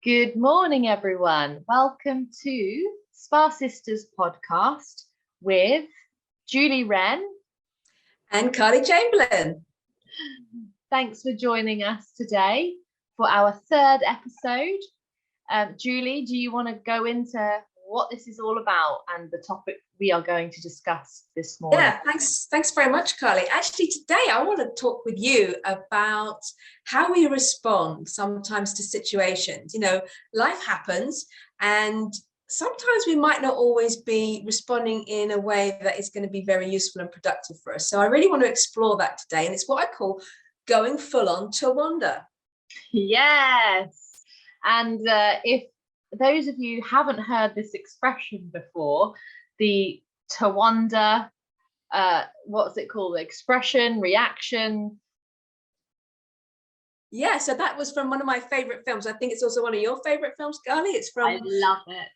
Good morning, everyone. Welcome to Spa Sisters podcast with Julie Wren and Carly Chamberlain. Thanks for joining us today for our third episode. Julie, do you want to go into what this is all about and the topic we are going to discuss this morning? Yeah, thanks very much, Carly. Actually, today I want to talk with you about how we respond sometimes to situations. You know, life happens, and sometimes we might not always be responding in a way that is going to be very useful and productive for us. So I really want to explore that today, and it's what I call going full on Tawanda. Yes, and if those of you haven't heard this expression before, the Tawanda, what's it called? Expression, reaction. Yeah, so that was from one of my favorite films. I think it's also one of your favorite films, Carly. It's from I love it.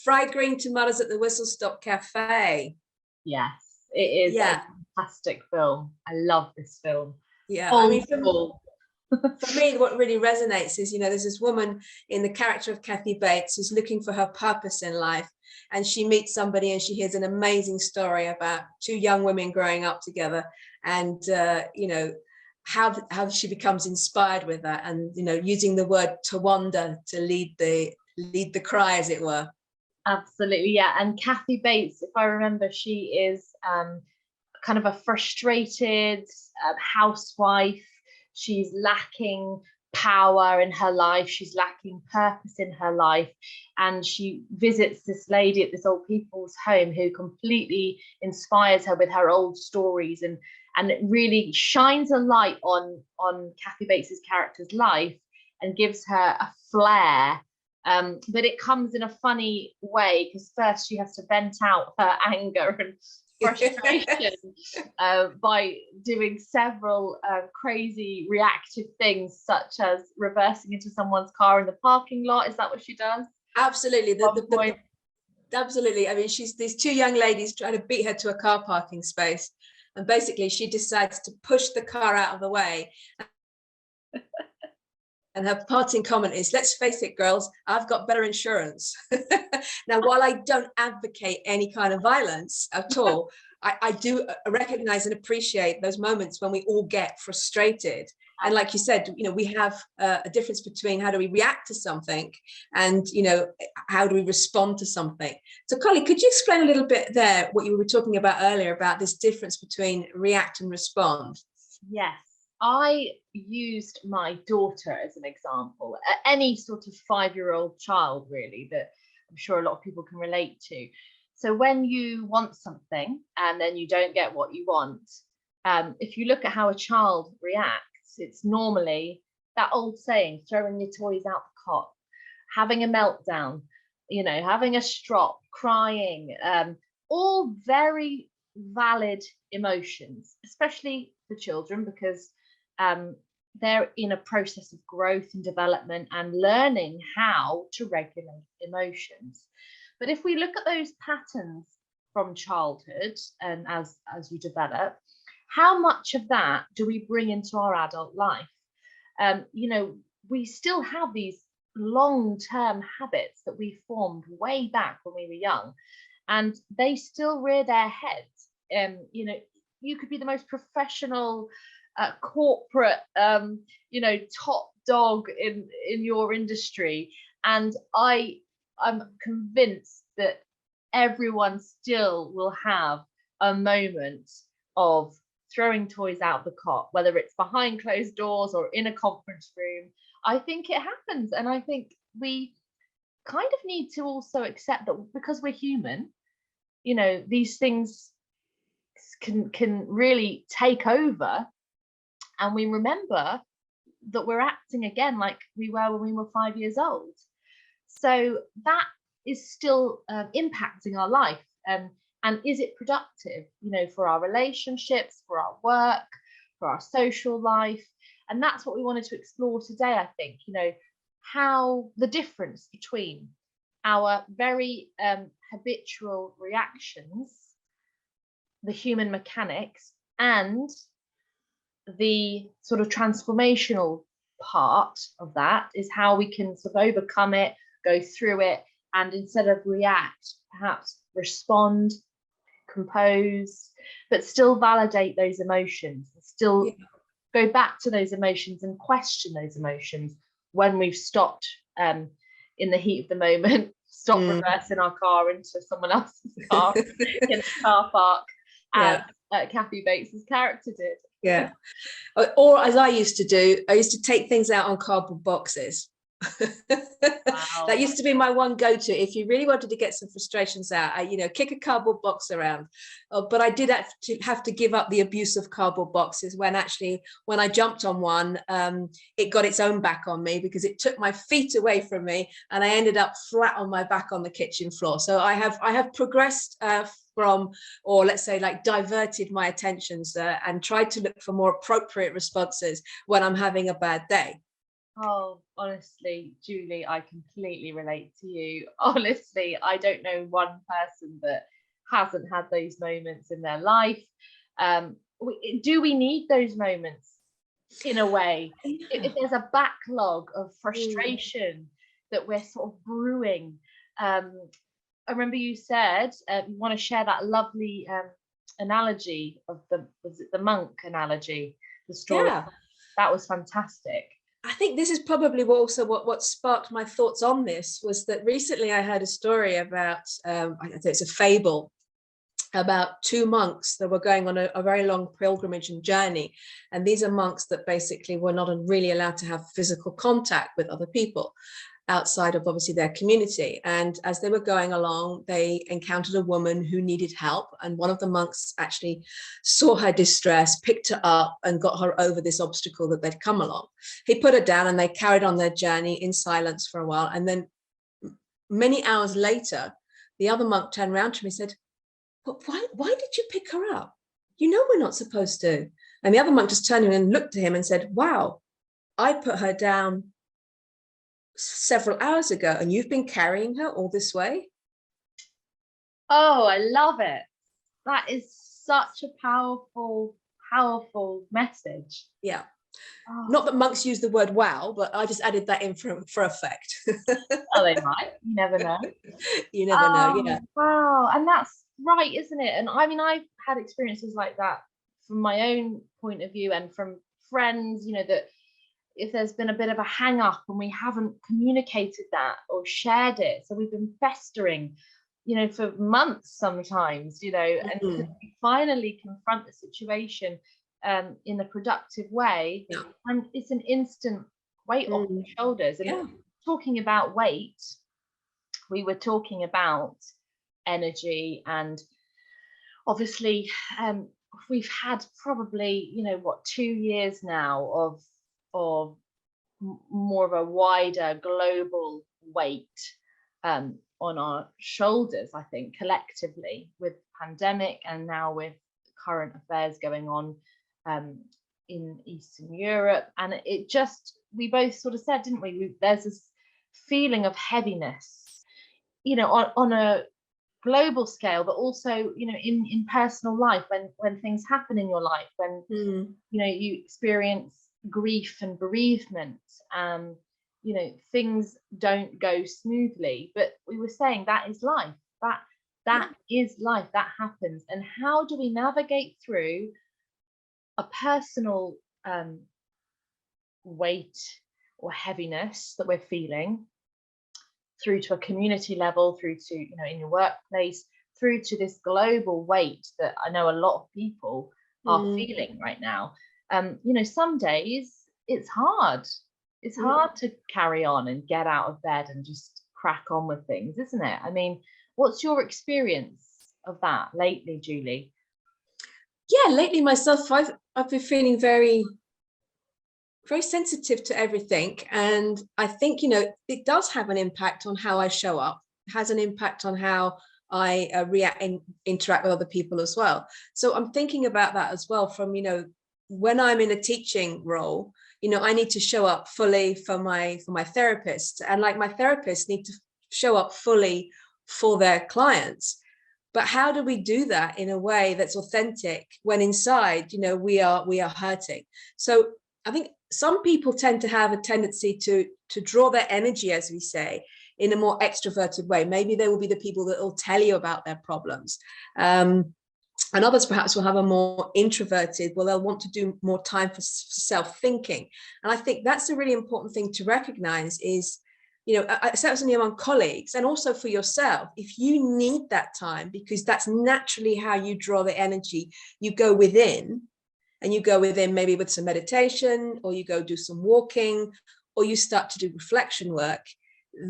Fried Green Tomatoes at the Whistle Stop Cafe. Yes, it is a fantastic film. I love this film. Yeah, I mean, for me, what really resonates is, you know, there's this woman in the character of Kathy Bates who's looking for her purpose in life, and she meets somebody and she hears an amazing story about two young women growing up together, and you know, how she becomes inspired with that, and you know, using the word Tawanda to lead the cry, as it were. Absolutely, yeah. And Kathy Bates, if I remember, she is kind of a frustrated housewife. She's lacking power in her life. She's lacking purpose in her life. And she visits this lady at this old people's home who completely inspires her with her old stories, and it really shines a light on Kathy Bates's character's life and gives her a flair. But it comes in a funny way, because first she has to vent out her anger and frustration by doing several crazy reactive things, such as reversing into someone's car in the parking lot. Is that what she does? Absolutely. Absolutely. I mean, these two young ladies try to beat her to a car parking space, and basically she decides to push the car out of the way. And her parting comment is, "Let's face it, girls, I've got better insurance." Now, while I don't advocate any kind of violence at all, I do recognize and appreciate those moments when we all get frustrated. And like you said, you know, we have a difference between how do we react to something and, you know, how do we respond to something. So, Carly, could you explain a little bit there what you were talking about earlier about this difference between react and respond? Yes. I used my daughter as an example, any sort of 5-year-old child, really, that I'm sure a lot of people can relate to. So when you want something and then you don't get what you want, if you look at how a child reacts, it's normally that old saying, throwing your toys out the cot, having a meltdown, you know, having a strop, crying, all very valid emotions, especially for children, because they're in a process of growth and development and learning how to regulate emotions. But if we look at those patterns from childhood and as you develop, how much of that do we bring into our adult life? You know, we still have these long-term habits that we formed way back when we were young, and they still rear their heads. You know, you could be the most professional corporate, you know, top dog in your industry, and I'm convinced that everyone still will have a moment of throwing toys out the cot, whether it's behind closed doors or in a conference room. I think it happens, and I think we kind of need to also accept that because we're human, you know, these things can really take over, and we remember that we're acting again like we were when we were 5 years old. So that is still impacting our life. And is it productive, you know, for our relationships, for our work, for our social life? And that's what we wanted to explore today, I think, you know, how the difference between our very habitual reactions, the human mechanics, and the sort of transformational part of that is how we can sort of overcome it, go through it, and instead of react, perhaps respond, compose, but still validate those emotions, still go back to those emotions and question those emotions when we've stopped in the heat of the moment, stop reversing our car into someone else's car in a car park, as Kathy Bates's character did. Yeah. Or as I used to do, I used to take things out on cardboard boxes. Wow. That used to be my one go-to if you really wanted to get some frustrations out. Kick a cardboard box around. But I did have to give up the abuse of cardboard boxes when I jumped on one, it got its own back on me because it took my feet away from me and I ended up flat on my back on the kitchen floor. So I have progressed from, or let's say like diverted my attentions and tried to look for more appropriate responses when I'm having a bad day. Oh, honestly, Julie, I completely relate to you. Honestly, I don't know one person that hasn't had those moments in their life. Do we need those moments in a way? If there's a backlog of frustration that we're sort of brewing, I remember you said you want to share that lovely analogy of was it the monk analogy, the story? Yeah. That was fantastic. I think this is probably what sparked my thoughts on this was that recently I heard a story about, I think it's a fable, about two monks that were going on a very long pilgrimage and journey. And these are monks that basically were not really allowed to have physical contact with other people outside of obviously their community. And as they were going along, they encountered a woman who needed help. And one of the monks actually saw her distress, picked her up and got her over this obstacle that they'd come along. He put her down and they carried on their journey in silence for a while. And then many hours later, the other monk turned around to me and said, "But why did you pick her up? You know we're not supposed to." And the other monk just turned and looked at him and said, "Wow, I put her down several hours ago and you've been carrying her all this way." Oh, I love it. That is such a powerful message. Yeah. Oh. Not that monks use the word wow, but I just added that in for effect. Oh, they might. You never know. You never know. Yeah. Wow. And that's right, isn't it? And I mean, I've had experiences like that from my own point of view and from friends, that if there's been a bit of a hang up and we haven't communicated that or shared it, so we've been festering for months sometimes, and we finally confront the situation in a productive way, and it's an instant weight off the shoulders. And talking about weight, we were talking about energy, and obviously we've had probably 2 years now of more of a wider global weight on our shoulders, I think, collectively, with pandemic and now with current affairs going on in Eastern Europe. And we both sort of said, didn't we, there's this feeling of heaviness, on a global scale, but also in personal life, when things happen in your life, when you experience grief and bereavement, things don't go smoothly, but we were saying that is life, that is life, that happens. And how do we navigate through a personal weight or heaviness that we're feeling, through to a community level, through to in your workplace, through to this global weight that I know a lot of people are feeling right now? Some days it's hard to carry on and get out of bed and just crack on with things, isn't it? I mean, what's your experience of that lately, Julie? Yeah, lately myself, I've been feeling very, very sensitive to everything. And I think, it does have an impact on how I show up. It has an impact on how I react and interact with other people as well. So I'm thinking about that as well from, when I'm in a teaching role, I need to show up fully for my therapist, and like my therapists need to show up fully for their clients. But how do we do that in a way that's authentic when inside, we are hurting? So I think some people tend to have a tendency to draw their energy, as we say, in a more extroverted way. Maybe they will be the people that will tell you about their problems. And others perhaps will have a more introverted, well, they'll want to do more time for self-thinking. And I think that's a really important thing to recognize is, certainly among colleagues and also for yourself, if you need that time, because that's naturally how you draw the energy, you go within, and you go within maybe with some meditation, or you go do some walking, or you start to do reflection work.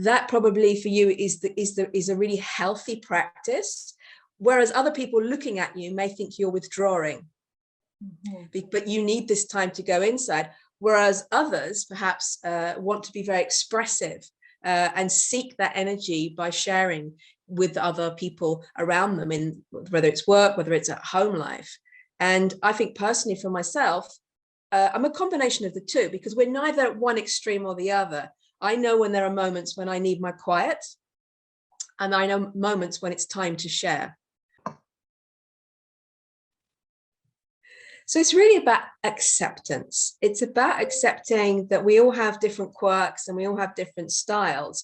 That probably for you is a really healthy practice. Whereas other people looking at you may think you're withdrawing, but you need this time to go inside. Whereas others perhaps want to be very expressive and seek that energy by sharing with other people around them, in whether it's work, whether it's at home life. And I think personally for myself, I'm a combination of the two, because we're neither at one extreme or the other. I know when there are moments when I need my quiet, and I know moments when it's time to share. So it's really about acceptance. It's about accepting that we all have different quirks and we all have different styles,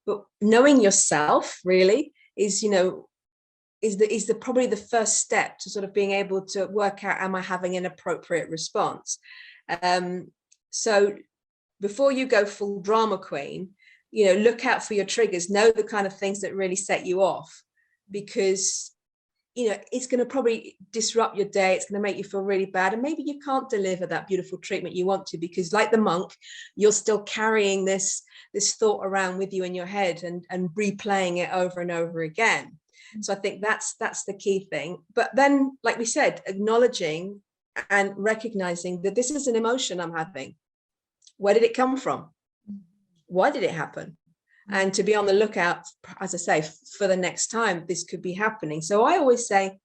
but knowing yourself really is, is probably the first step to sort of being able to work out, am I having an appropriate response? So before you go full drama queen, look out for your triggers, know the kind of things that really set you off, because it's going to probably disrupt your day. It's going to make you feel really bad. And maybe you can't deliver that beautiful treatment you want to, because like the monk, you're still carrying this thought around with you in your head and replaying it over and over again. So I think that's the key thing. But then, like we said, acknowledging and recognizing that this is an emotion I'm having. Where did it come from? Why did it happen? And to be on the lookout, as I say, for the next time this could be happening. So I always say,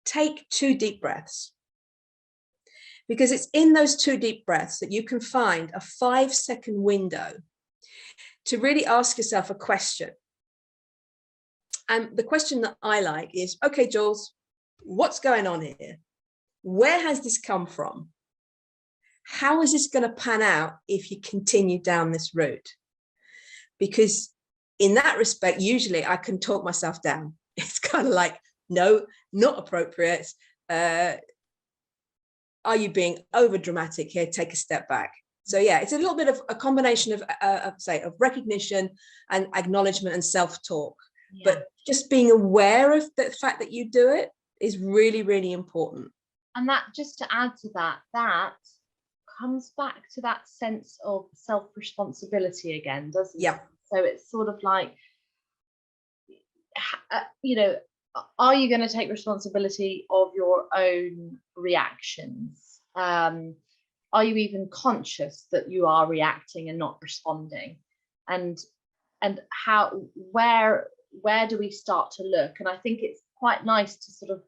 take 2 deep breaths, because it's in those 2 deep breaths that you can find a 5-second window to really ask yourself a question. And the question that I like is, okay, Jules, what's going on here? Where has this come from? How is this going to pan out if you continue down this route? Because in that respect, usually I can talk myself down. It's kind of like, no, not appropriate. Are you being over dramatic here? Take a step back. So yeah, it's a little bit of a combination of recognition and acknowledgement and self-talk. Yeah. But just being aware of the fact that you do it is really, really important. And that, just to add to that, that comes back to that sense of self-responsibility again, doesn't it? Yeah. So it's sort of like, are you going to take responsibility of your own reactions? Are you even conscious that you are reacting and not responding? And how, where do we start to look? And I think it's quite nice to sort of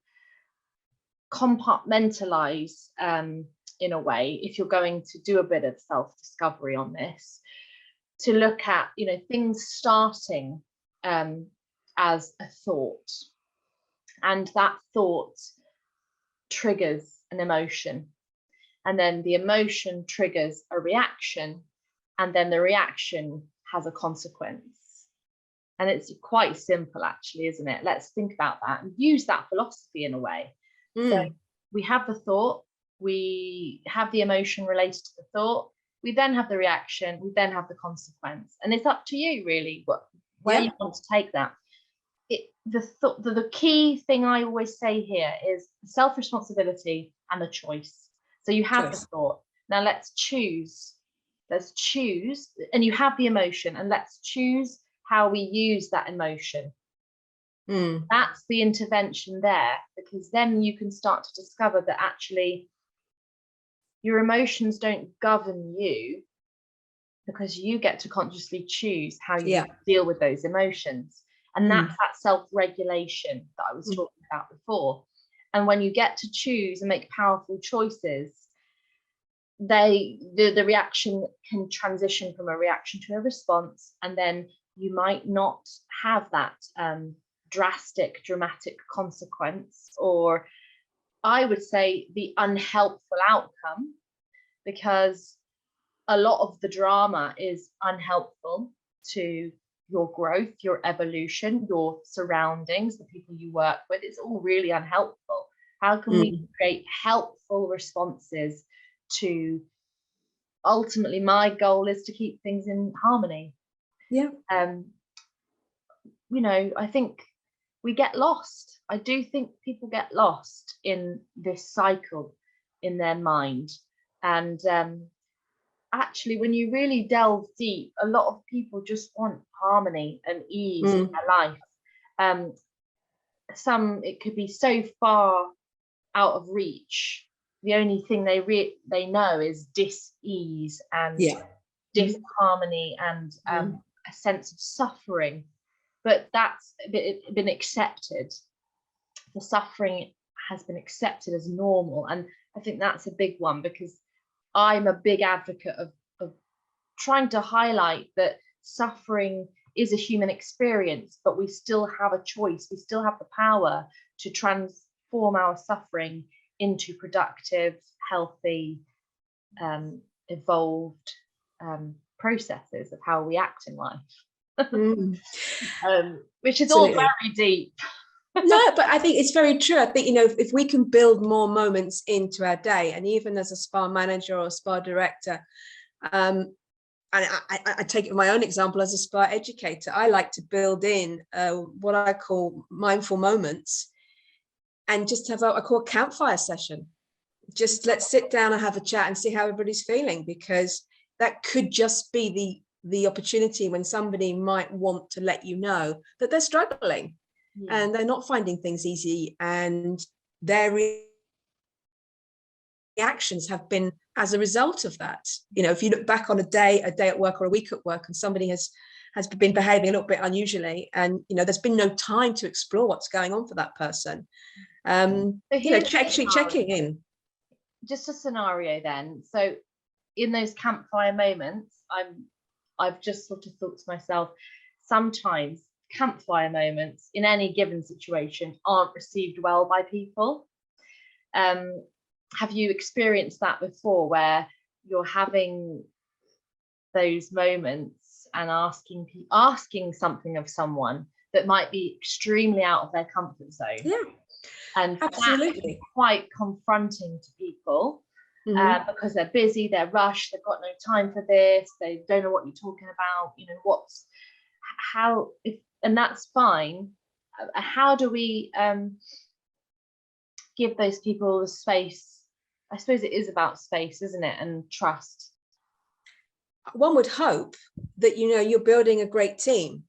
compartmentalize in a way, if you're going to do a bit of self-discovery on this, to look at things starting as a thought, and that thought triggers an emotion, and then the emotion triggers a reaction, and then the reaction has a consequence. And it's quite simple, actually, isn't it? Let's think about that and use that philosophy in a way. So we have the thought, we have the emotion related to the thought, we then have the reaction, we then have the consequence. And it's up to you really where you want to take that. The key thing I always say here is self-responsibility and the choice. So you have the thought, now let's choose, and you have the emotion, and let's choose how we use that emotion. That's the intervention there, because then you can start to discover that actually your emotions don't govern you, because you get to consciously choose how you deal with those emotions. And that's that self-regulation that I was talking about before. And when you get to choose and make powerful choices, the reaction can transition from a reaction to a response, and then you might not have that dramatic consequence, or I would say the unhelpful outcome, because a lot of the drama is unhelpful to your growth, your evolution, your surroundings, the people you work with. It's all really unhelpful. How can we create helpful responses to, ultimately my goal is to keep things in harmony. Yeah. You know, I think we get lost. I do think people get lost in this cycle in their mind. And actually, when you really delve deep, a lot of people just want harmony and ease in their life. It could be so far out of reach. The only thing they know is dis-ease and disharmony and a sense of suffering. But that's been accepted. The suffering has been accepted as normal. And I think that's a big one, because I'm a big advocate of trying to highlight that suffering is a human experience, but we still have a choice. We still have the power to transform our suffering into productive, healthy, evolved processes of how we act in life. Which is all very deep. No, but I think it's very true. I think, you know, if we can build more moments into our day, and even as a spa manager or a spa director, and I take it my own example as a spa educator, I like to build in what I call mindful moments, and just have I call a campfire session. Just let's sit down and have a chat and see how everybody's feeling, because that could just be the opportunity when somebody might want to let you know that they're struggling and they're not finding things easy, and their reactions have been as a result of that. You know, if you look back on a day at work or a week at work, and somebody has been behaving a little bit unusually, and you know, there's been no time to explore what's going on for that person. You know, checking in. Just a scenario then. So in those campfire moments, I've just sort of thought to myself, sometimes campfire moments in any given situation aren't received well by people. Have you experienced that before, where you're having those moments and asking something of someone that might be extremely out of their comfort zone? Yeah, and absolutely, quite confronting to people. Because they're busy, they're rushed, they've got no time for this, they don't know what you're talking about, you know, and that's fine. How do we give those people the space? I suppose it is about space, isn't it, and trust. One would hope that, you know, you're building a great team,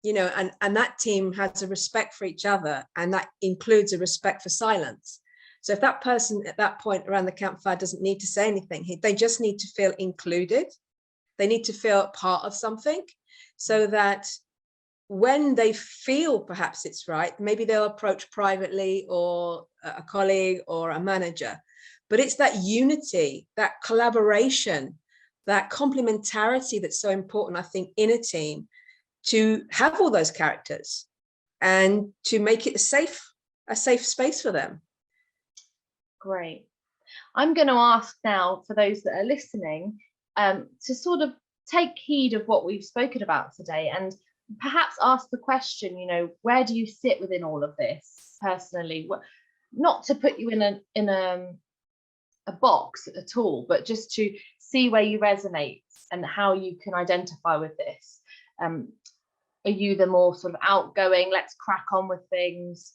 you know, and that team has a respect for each other, and that includes a respect for silence. So if that person at that point around the campfire doesn't need to say anything, they just need to feel included. They need to feel part of something, so that when they feel perhaps it's right, maybe they'll approach privately or a colleague or a manager. But it's that unity, that collaboration, that complementarity that's so important, I think, in a team, to have all those characters and to make it a safe space for them. Great. I'm going to ask now, for those that are listening, to sort of take heed of what we've spoken about today, and perhaps ask the question, you know, where do you sit within all of this personally? Not to put you in a box at all, but just to see where you resonate and how you can identify with this. Are you the more sort of outgoing, let's crack on with things,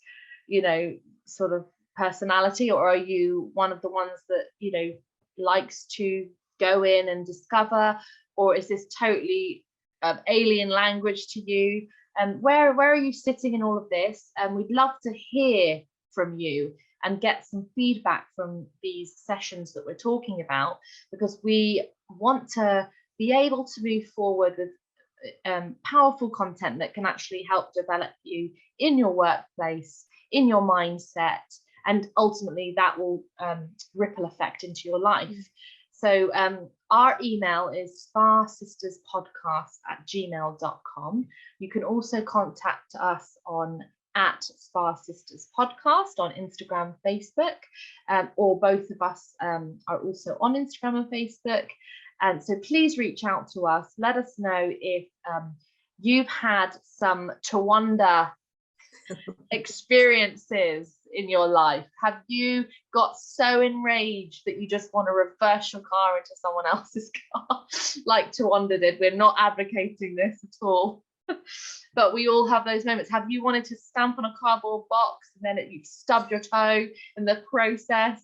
you know, sort of personality, or are you one of the ones that, you know, likes to go in and discover, or is this totally alien language to you? And where are you sitting in all of this? And we'd love to hear from you and get some feedback from these sessions that we're talking about, because we want to be able to move forward with powerful content that can actually help develop you in your workplace, in your mindset, and ultimately that will ripple effect into your life. So our email is sparsisterspodcast@gmail.com. You can also contact us on @SparSistersPodcast on Instagram, Facebook, or both of us are also on Instagram and Facebook. And so please reach out to us. Let us know if you've had some Tawanda experiences in your life. Have you got so enraged that you just want to reverse your car into someone else's car like Tawanda did? We're not advocating this at all. But we all have those moments. Have you wanted to stamp on a cardboard box and then you've stubbed your toe in the process?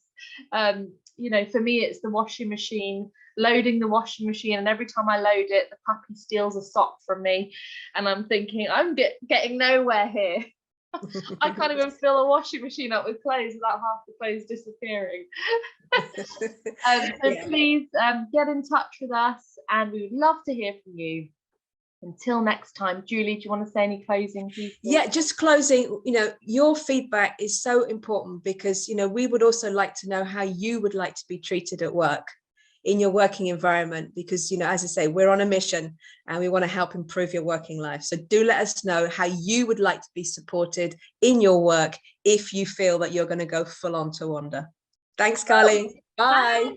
You know, for me, it's the washing machine, loading the washing machine, and every time I load it, the puppy steals a sock from me, and I'm thinking, I'm getting nowhere here. I can't even fill a washing machine up with clothes without half the clothes disappearing. So please get in touch with us, and we would love to hear from you. Until next time, Julie, do you want to say any closing pieces? Yeah, just closing, you know, your feedback is so important, because, you know, we would also like to know how you would like to be treated at work, in your working environment, because, you know, as I say, we're on a mission and we want to help improve your working life. So do let us know how you would like to be supported in your work if you feel that you're going to go full on Tawanda. Thanks, Carly. Bye. Bye.